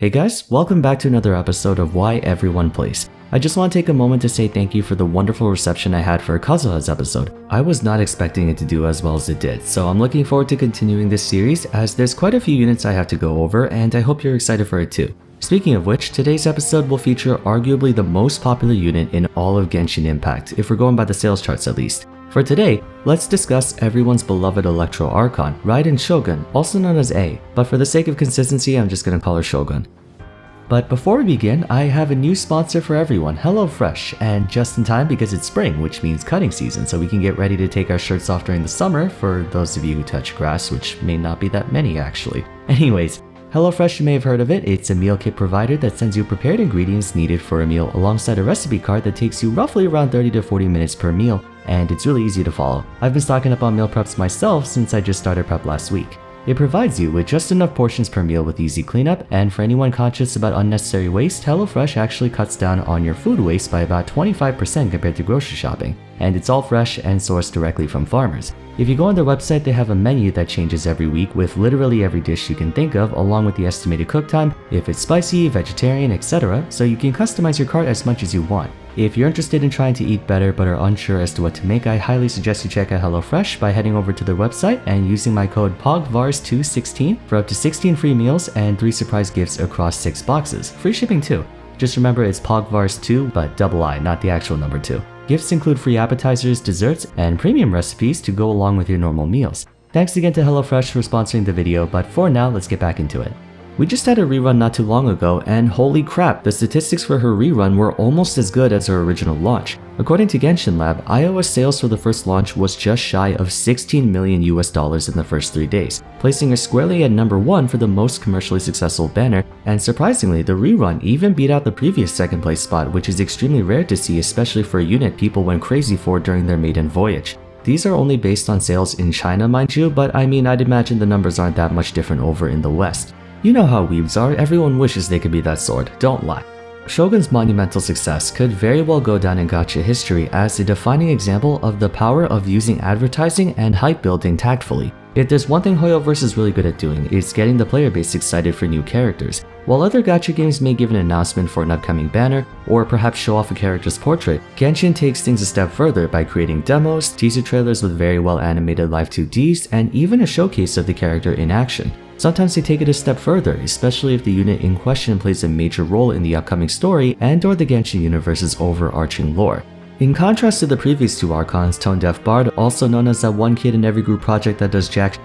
Hey guys, welcome back to another episode of Why Everyone Plays. I just want to take a moment to say thank you for the wonderful reception I had for Kazuha's episode. I was not expecting it to do as well as it did, so I'm looking forward to continuing this series as there's quite a few units I have to go over and I hope you're excited for it too. Speaking of which, today's episode will feature arguably the most popular unit in all of Genshin Impact, if we're going by the sales charts at least. For today, let's discuss everyone's beloved Electro Archon, Raiden Shogun, also known as A, but for the sake of consistency, I'm just gonna call her Shogun. But before we begin, I have a new sponsor for everyone, HelloFresh, and just in time because it's spring, which means cutting season, so we can get ready to take our shirts off during the summer for those of you who touch grass, which may not be that many actually. Anyways, HelloFresh, you may have heard of it. It's a meal kit provider that sends you prepared ingredients needed for a meal alongside a recipe card that takes you roughly around 30 to 40 minutes per meal, and it's really easy to follow. I've been stocking up on meal preps myself since I just started prep last week. It provides you with just enough portions per meal with easy cleanup, and for anyone conscious about unnecessary waste, HelloFresh actually cuts down on your food waste by about 25% compared to grocery shopping, and it's all fresh and sourced directly from farmers. If you go on their website, they have a menu that changes every week with literally every dish you can think of, along with the estimated cook time, if it's spicy, vegetarian, etc., so you can customize your cart as much as you want. If you're interested in trying to eat better but are unsure as to what to make, I highly suggest you check out HelloFresh by heading over to their website and using my code POGVARS216 for up to 16 free meals and 3 surprise gifts across 6 boxes. Free shipping too. Just remember it's POGVARS2, but double I, not the actual number 2. Gifts include free appetizers, desserts, and premium recipes to go along with your normal meals. Thanks again to HelloFresh for sponsoring the video, but for now, let's get back into it. We just had a rerun not too long ago, and holy crap, the statistics for her rerun were almost as good as her original launch. According to Genshin Lab, iOS sales for the first launch was just shy of 16 million US dollars in the first 3 days, placing her squarely at number 1 for the most commercially successful banner, and surprisingly, the rerun even beat out the previous second place spot, which is extremely rare to see, especially for a unit people went crazy for during their maiden voyage. These are only based on sales in China, mind you, but I mean, I'd imagine the numbers aren't that much different over in the West. You know how weebs are, everyone wishes they could be that sword, don't lie. Shogun's monumental success could very well go down in gacha history as a defining example of the power of using advertising and hype building tactfully. If there's one thing Hoyoverse is really good at doing, it's getting the player base excited for new characters. While other gacha games may give an announcement for an upcoming banner, or perhaps show off a character's portrait, Genshin takes things a step further by creating demos, teaser trailers with very well animated live 2Ds, and even a showcase of the character in action. Sometimes they take it a step further, especially if the unit in question plays a major role in the upcoming story and/or the Genshin universe's overarching lore. In contrast to the previous 2 Archons, Tone Deaf Bard, also known as that one kid in every group project that does jack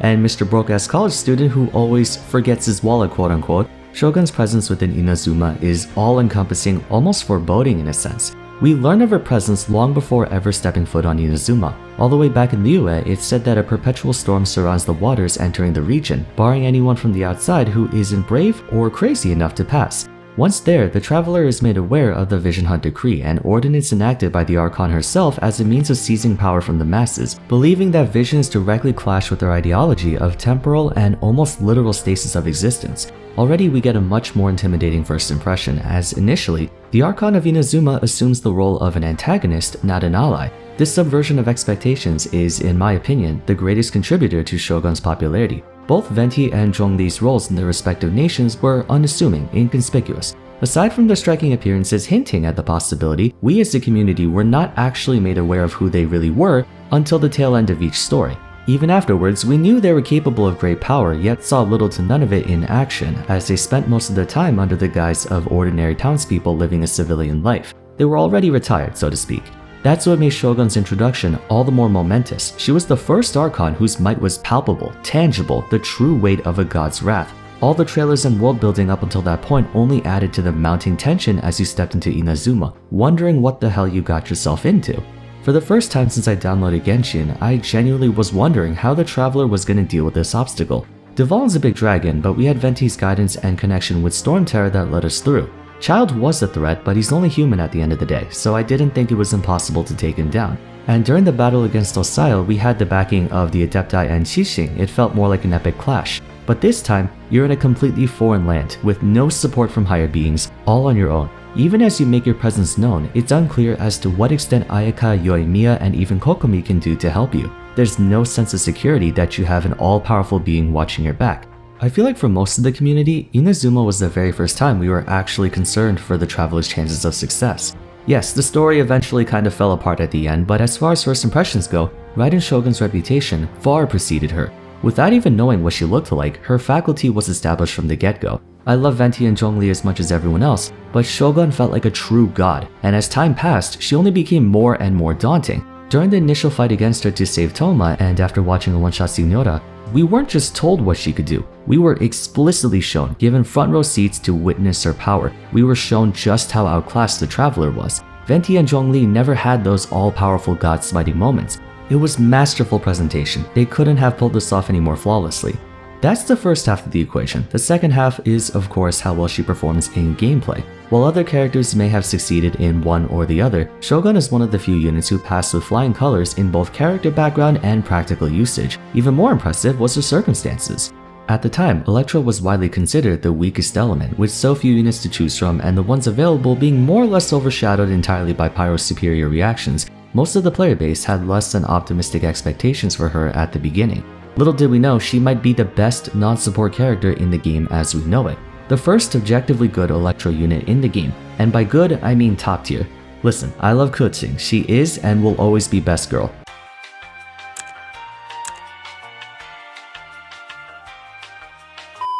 and Mr. Broke-ass college student who always forgets his wallet quote-unquote, Shogun's presence within Inazuma is all-encompassing, almost foreboding in a sense. We learn of her presence long before ever stepping foot on Inazuma. All the way back in Liyue, it's said that a perpetual storm surrounds the waters entering the region, barring anyone from the outside who isn't brave or crazy enough to pass. Once there, the traveler is made aware of the Vision Hunt Decree, an ordinance enacted by the Archon herself as a means of seizing power from the masses, believing that visions directly clash with their ideology of temporal and almost literal stasis of existence. Already we get a much more intimidating first impression, as initially, the Archon of Inazuma assumes the role of an antagonist, not an ally. This subversion of expectations is, in my opinion, the greatest contributor to Shogun's popularity. Both Venti and Zhongli's roles in their respective nations were unassuming, inconspicuous. Aside from their striking appearances hinting at the possibility, we as a community were not actually made aware of who they really were until the tail end of each story. Even afterwards, we knew they were capable of great power, yet saw little to none of it in action, as they spent most of their time under the guise of ordinary townspeople living a civilian life. They were already retired, so to speak. That's what made Shogun's introduction all the more momentous. She was the first Archon whose might was palpable, tangible, the true weight of a god's wrath. All the trailers and world building up until that point only added to the mounting tension as you stepped into Inazuma, wondering what the hell you got yourself into. For the first time since I downloaded Genshin, I genuinely was wondering how the traveler was going to deal with this obstacle. Duvall's a big dragon, but we had Venti's guidance and connection with Storm Terror that led us through. Child was a threat, but he's only human at the end of the day, so I didn't think it was impossible to take him down. And during the battle against Osile, we had the backing of the Adepti and Qixing. It felt more like an epic clash. But this time, you're in a completely foreign land, with no support from higher beings, all on your own. Even as you make your presence known, it's unclear as to what extent Ayaka, Yoimiya, and even Kokomi can do to help you. There's no sense of security that you have an all-powerful being watching your back. I feel like for most of the community, Inazuma was the very first time we were actually concerned for the traveler's chances of success. Yes, the story eventually kind of fell apart at the end, but as far as first impressions go, Raiden Shogun's reputation far preceded her. Without even knowing what she looked like, her faculty was established from the get-go. I love Venti and Zhongli as much as everyone else, but Shogun felt like a true god, and as time passed, she only became more and more daunting. During the initial fight against her to save Toma, and after watching a one-shot Signora, we weren't just told what she could do. We were explicitly shown, given front row seats to witness her power. We were shown just how outclassed the traveler was. Venti and Zhongli never had those all-powerful god-smiting moments. It was masterful presentation. They couldn't have pulled this off any more flawlessly. That's the first half of the equation. The second half is, of course, how well she performs in gameplay. While other characters may have succeeded in one or the other, Shogun is one of the few units who passed with flying colors in both character background and practical usage. Even more impressive was her circumstances. At the time, Electro was widely considered the weakest element, with so few units to choose from and the ones available being more or less overshadowed entirely by Pyro's superior reactions. Most of the player base had less than optimistic expectations for her at the beginning. Little did we know she might be the best non-support character in the game as we know it. The first objectively good Electro unit in the game, and by good I mean top tier. Listen, I love Kuching, she is and will always be best girl.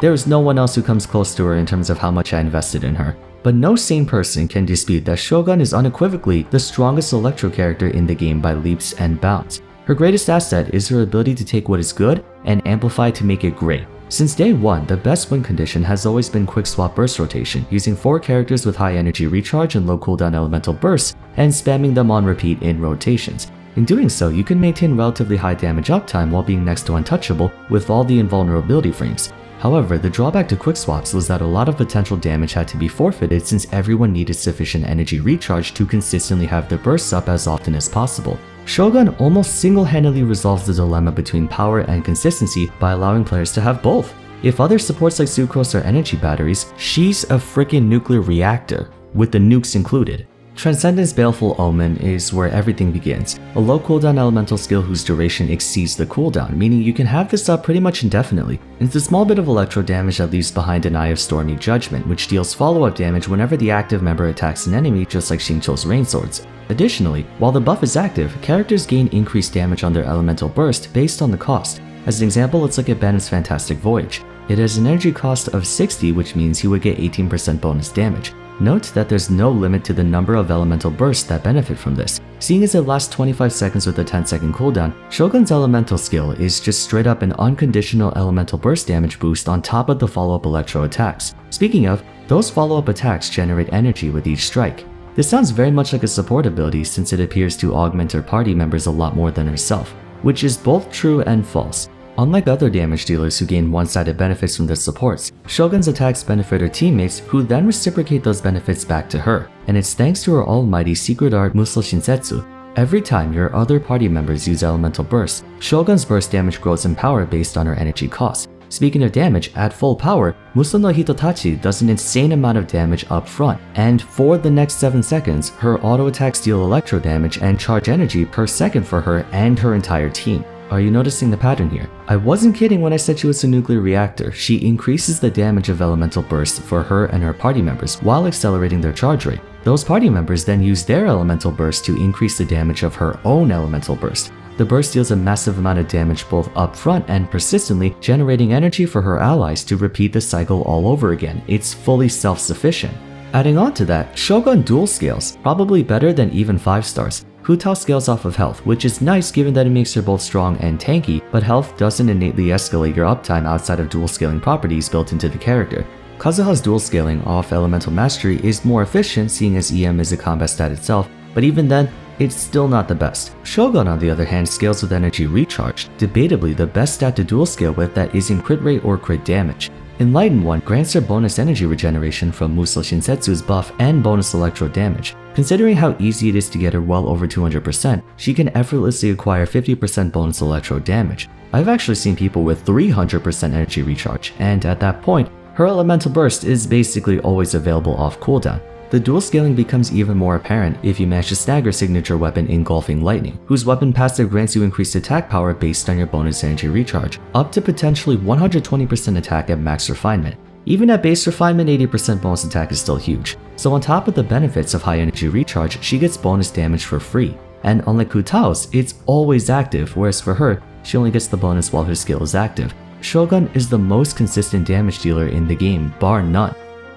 There is no one else who comes close to her in terms of how much I invested in her. But no sane person can dispute that Shogun is unequivocally the strongest Electro character in the game by leaps and bounds. Her greatest asset is her ability to take what is good and amplify to make it great. Since day one, the best win condition has always been quick swap burst rotation, using 4 characters with high energy recharge and low cooldown elemental bursts, and spamming them on repeat in rotations. In doing so, you can maintain relatively high damage uptime while being next to untouchable with all the invulnerability frames. However, the drawback to quick swaps was that a lot of potential damage had to be forfeited since everyone needed sufficient energy recharge to consistently have their bursts up as often as possible. Shogun almost single-handedly resolves the dilemma between power and consistency by allowing players to have both. If other supports like Sucrose are energy batteries, she's a freaking nuclear reactor, with the nukes included. Transcendence Baleful Omen is where everything begins, a low cooldown elemental skill whose duration exceeds the cooldown, meaning you can have this up pretty much indefinitely. It's a small bit of electro damage that leaves behind an Eye of Stormy Judgment, which deals follow-up damage whenever the active member attacks an enemy, just like Xingqiu's Rain Swords. Additionally, while the buff is active, characters gain increased damage on their elemental burst based on the cost. As an example, let's look at Bennett's Fantastic Voyage. It has an energy cost of 60, which means he would get 18% bonus damage. Note that there's no limit to the number of elemental bursts that benefit from this. Seeing as it lasts 25 seconds with a 10-second cooldown, Shogun's elemental skill is just straight up an unconditional elemental burst damage boost on top of the follow-up electro attacks. Speaking of, those follow-up attacks generate energy with each strike. This sounds very much like a support ability since it appears to augment her party members a lot more than herself, which is both true and false. Unlike other damage dealers who gain one-sided benefits from their supports, Shogun's attacks benefit her teammates who then reciprocate those benefits back to her, and it's thanks to her almighty secret art Musou Shinsetsu. Every time your other party members use elemental bursts, Shogun's burst damage grows in power based on her energy cost. Speaking of damage, at full power, Musou no Hitotachi does an insane amount of damage up front, and for the next 7 seconds, her auto attacks deal electro damage and charge energy per second for her and her entire team. Are you noticing the pattern here? I wasn't kidding when I said she was a nuclear reactor. She increases the damage of elemental bursts for her and her party members while accelerating their charge rate. Those party members then use their elemental burst to increase the damage of her own elemental burst. The burst deals a massive amount of damage both up front and persistently, generating energy for her allies to repeat the cycle all over again. It's fully self-sufficient. Adding on to that, Shogun dual scales, probably better than even 5 stars. Hu Tao scales off of health, which is nice given that it makes her both strong and tanky, but health doesn't innately escalate your uptime outside of dual scaling properties built into the character. Kazuha's dual scaling off elemental mastery is more efficient seeing as EM is a combat stat itself, but even then, it's still not the best. Shogun on the other hand scales with energy recharge, debatably the best stat to dual scale with that isn't crit rate or crit damage. Enlightened One grants her bonus energy regeneration from Musou Shinsetsu's buff and bonus electro damage. Considering how easy it is to get her well over 200%, she can effortlessly acquire 50% bonus electro damage. I've actually seen people with 300% energy recharge, and at that point, her elemental burst is basically always available off cooldown. The dual scaling becomes even more apparent if you manage to snag her signature weapon Engulfing Lightning, whose weapon passive grants you increased attack power based on your bonus energy recharge, up to potentially 120% attack at max refinement. Even at base refinement, 80% bonus attack is still huge. So on top of the benefits of high energy recharge, she gets bonus damage for free. And unlike Hu Tao's, it's always active, whereas for her, she only gets the bonus while her skill is active. Shogun is the most consistent damage dealer in the game, bar none.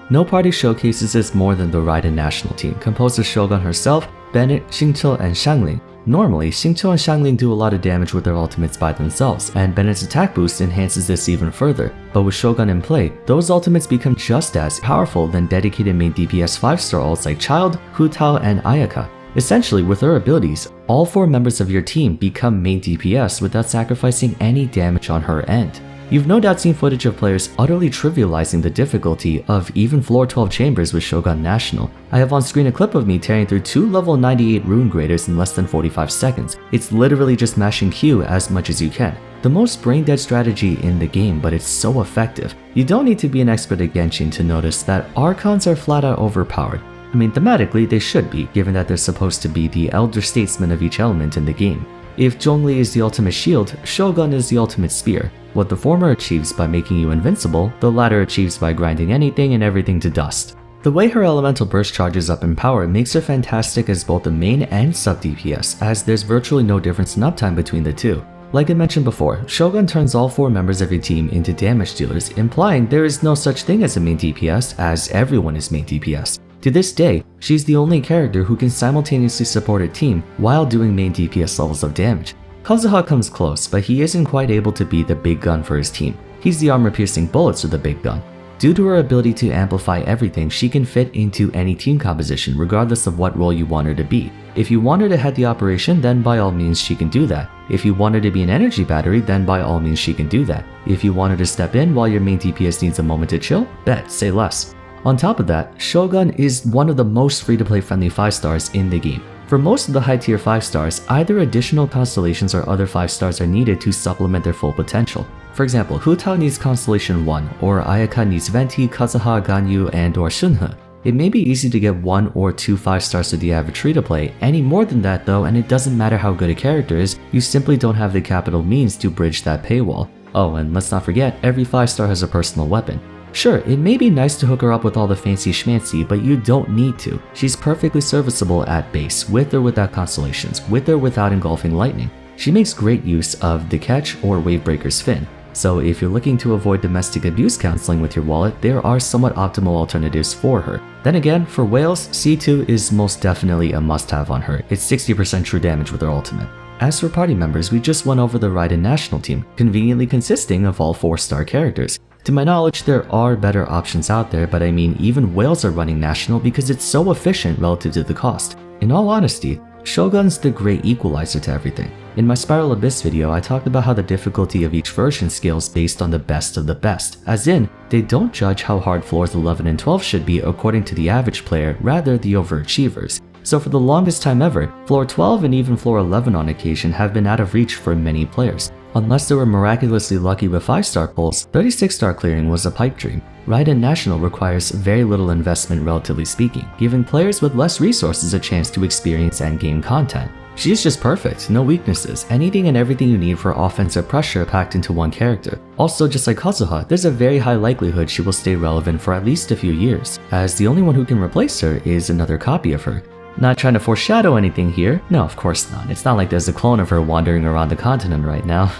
No party showcases this more than the Raiden national team, composed of Shogun herself, Bennett, Xingqiu, and Xiangling. Normally, Xingqiu and Xiangling do a lot of damage with their ultimates by themselves, and Bennett's attack boost enhances this even further. But with Shogun in play, those ultimates become just as powerful than dedicated main DPS 5-star ults like Child, Hu Tao, and Ayaka. Essentially, with her abilities, all 4 members of your team become main DPS without sacrificing any damage on her end. You've no doubt seen footage of players utterly trivializing the difficulty of even floor 12 chambers with Shogun National. I have on screen a clip of me tearing through 2 level 98 rune graders in less than 45 seconds. It's literally just mashing Q as much as you can. The most brain-dead strategy in the game, but it's so effective. You don't need to be an expert at Genshin to notice that Archons are flat out overpowered. I mean, thematically they should be, given that they're supposed to be the elder statesmen of each element in the game. If Zhongli is the ultimate shield, Shogun is the ultimate spear. What the former achieves by making you invincible, the latter achieves by grinding anything and everything to dust. The way her elemental burst charges up in power makes her fantastic as both a main and sub DPS, as there's virtually no difference in uptime between the two. Like I mentioned before, Shogun turns all 4 members of your team into damage dealers, implying there is no such thing as a main DPS, as everyone is main DPS. To this day, she's the only character who can simultaneously support a team while doing main DPS levels of damage. Kazuha comes close, but he isn't quite able to be the big gun for his team. He's the armor-piercing bullets for the big gun. Due to her ability to amplify everything, she can fit into any team composition regardless of what role you want her to be. If you want her to head the operation, then by all means she can do that. If you want her to be an energy battery, then by all means she can do that. If you want her to step in while your main DPS needs a moment to chill, bet, say less. On top of that, Shogun is one of the most free-to-play friendly 5-stars in the game. For most of the high-tier 5-stars, either additional constellations or other 5-stars are needed to supplement their full potential. For example, Hu Tao needs Constellation 1, or Ayaka needs Venti, Kazuha, Ganyu, and or Shunhe. It may be easy to get 1 or 2 5-stars to the average free-to-play. Any more than that though, and it doesn't matter how good a character is, you simply don't have the capital means to bridge that paywall. Oh, and let's not forget, every 5-star has a personal weapon. Sure, it may be nice to hook her up with all the fancy schmancy, but you don't need to. She's perfectly serviceable at base, with or without constellations, with or without engulfing lightning. She makes great use of the catch or Wavebreaker's fin. So if you're looking to avoid domestic abuse counseling with your wallet, there are somewhat optimal alternatives for her. Then again, for whales, C2 is most definitely a must-have on her. It's 60% true damage with her ultimate. As for party members, we just went over the Raiden national team, conveniently consisting of all 4-star characters. To my knowledge, there are better options out there, but I mean even whales are running national because it's so efficient relative to the cost. In all honesty, Shogun's the great equalizer to everything. In my Spiral Abyss video, I talked about how the difficulty of each version scales based on the best of the best, as in, they don't judge how hard floors 11 and 12 should be according to the average player, rather the overachievers. So for the longest time ever, floor 12 and even floor 11 on occasion have been out of reach for many players. Unless they were miraculously lucky with 5-star pulls, 36-star clearing was a pipe dream. Raiden National requires very little investment relatively speaking, giving players with less resources a chance to experience endgame content. She's just perfect, no weaknesses, anything and everything you need for offensive pressure packed into one character. Also, just like Kazuha, there's a very high likelihood she will stay relevant for at least a few years, as the only one who can replace her is another copy of her. Not trying to foreshadow anything here. No, of course not. It's not like there's a clone of her wandering around the continent right now.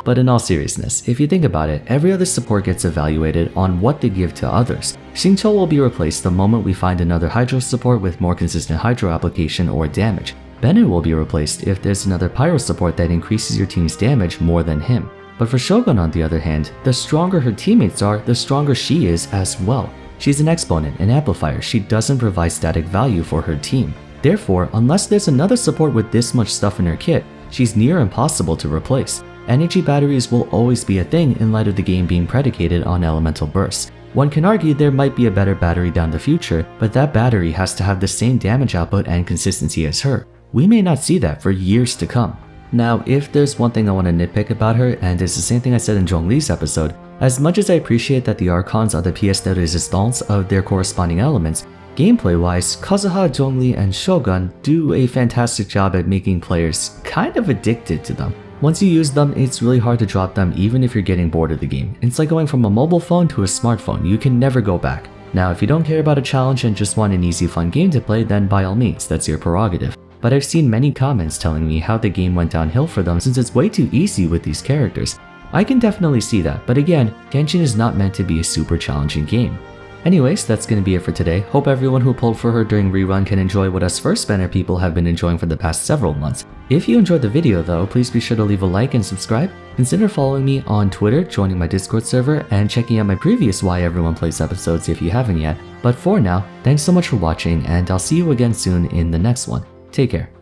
But in all seriousness, if you think about it, every other support gets evaluated on what they give to others. Xingqiu will be replaced the moment we find another Hydro support with more consistent Hydro application or damage. Bennett will be replaced if there's another Pyro support that increases your team's damage more than him. But for Shogun on the other hand, the stronger her teammates are, the stronger she is as well. She's an exponent, an amplifier. She doesn't provide static value for her team. Therefore, unless there's another support with this much stuff in her kit, she's near impossible to replace. Energy batteries will always be a thing in light of the game being predicated on elemental bursts. One can argue there might be a better battery down the future, but that battery has to have the same damage output and consistency as her. We may not see that for years to come. Now, if there's one thing I want to nitpick about her, and it's the same thing I said in Zhongli's episode, As much as I appreciate that the Archons are the pièce de résistance of their corresponding elements, gameplay-wise, Kazuha, Zhongli, and Shogun do a fantastic job at making players kind of addicted to them. Once you use them, it's really hard to drop them even if you're getting bored of the game. It's like going from a mobile phone to a smartphone, you can never go back. Now, if you don't care about a challenge and just want an easy fun game to play, then by all means, that's your prerogative. But I've seen many comments telling me how the game went downhill for them since it's way too easy with these characters. I can definitely see that, but again, Genshin is not meant to be a super challenging game. Anyways, that's gonna be it for today. Hope everyone who pulled for her during rerun can enjoy what us first banner people have been enjoying for the past several months. If you enjoyed the video though, please be sure to leave a like and subscribe. Consider following me on Twitter, joining my Discord server, and checking out my previous Why Everyone Plays episodes if you haven't yet. But for now, thanks so much for watching, and I'll see you again soon in the next one. Take care.